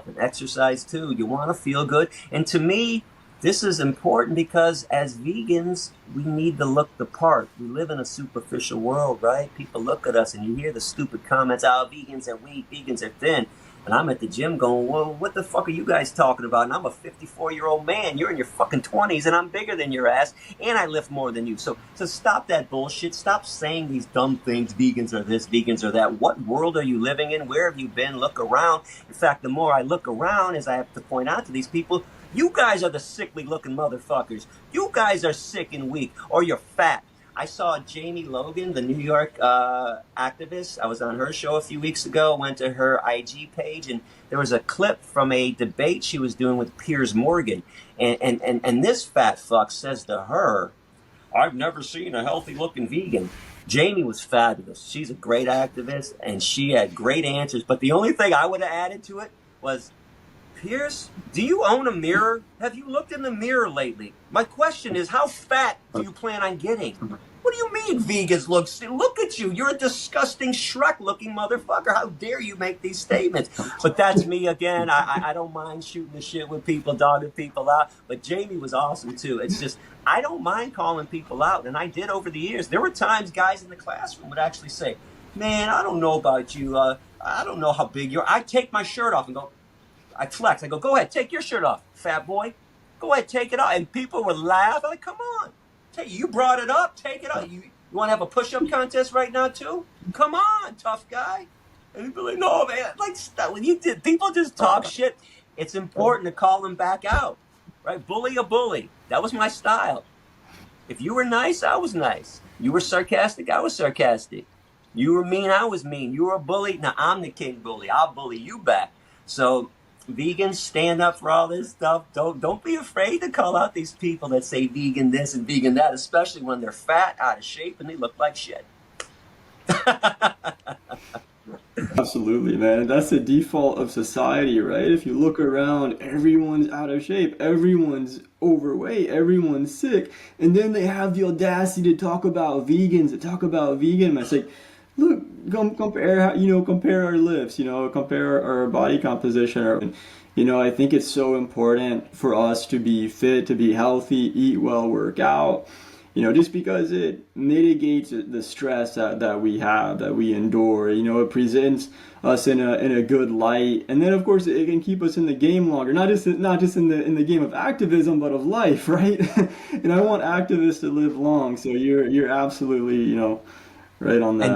and exercise too. You want to feel good. And to me, this is important because as vegans, we need to look the part. We live in a superficial world, right? People look at us and you hear the stupid comments, oh, vegans are weak, vegans are thin. And I'm at the gym going, well, what the fuck are you guys talking about? And I'm a 54-year-old man. You're in your fucking 20s and I'm bigger than your ass and I lift more than you. So stop that bullshit. Stop saying these dumb things. Vegans are this, vegans are that. What world are you living in? Where have you been? Look around. In fact, the more I look around, as I have to point out to these people, you guys are the sickly looking motherfuckers. You guys are sick and weak or you're fat. I saw Jamie Logan, the New York activist. I was on her show a few weeks ago, went to her IG page, and there was a clip from a debate she was doing with Piers Morgan. And this fat fuck says to her, I've never seen a healthy looking vegan. Jamie was fabulous. She's a great activist, and she had great answers. But the only thing I would have added to it was, Pierce, do you own a mirror? Have you looked in the mirror lately? My question is, how fat do you plan on getting? What do you mean vegans look at you? You're a disgusting Shrek-looking motherfucker. How dare you make these statements? But that's me again. I don't mind shooting the shit with people, dogging people out. But Jamie was awesome too. It's just, I don't mind calling people out. And I did over the years. There were times guys in the classroom would actually say, man, I don't know about you. I don't know how big you are. I'd take my shirt off and go, I'd flex. I go, go ahead, take your shirt off, fat boy. Go ahead, take it off. And people would laugh. I'm like, come on. You brought it up. Take it off. You want to have a push-up contest right now, too? Come on, tough guy. And he'd be like, no, man. Like, stop. When you did, people just talk shit. It's important to call them back out, right? Bully a bully. That was my style. If you were nice, I was nice. You were sarcastic, I was sarcastic. You were mean, I was mean. You were a bully. Now, I'm the king bully. I'll bully you back. So vegans, stand up for all this stuff. Don't be afraid to call out these people that say vegan this and vegan that, especially when they're fat, out of shape, and they look like shit. Absolutely, man. That's the default of society, right? If you look around, everyone's out of shape, everyone's overweight, everyone's sick, and then they have the audacity to talk about vegans, to talk about vegan. It's like, look, compare our lifts, compare our body composition. I think it's so important for us to be fit, to be healthy, eat well, work out, just because it mitigates the stress that we have, that we endure. It presents us in a good light, and then of course it can keep us in the game longer, not just in the game of activism, but of life, right? And I want activists to live long, so you're absolutely, right on that.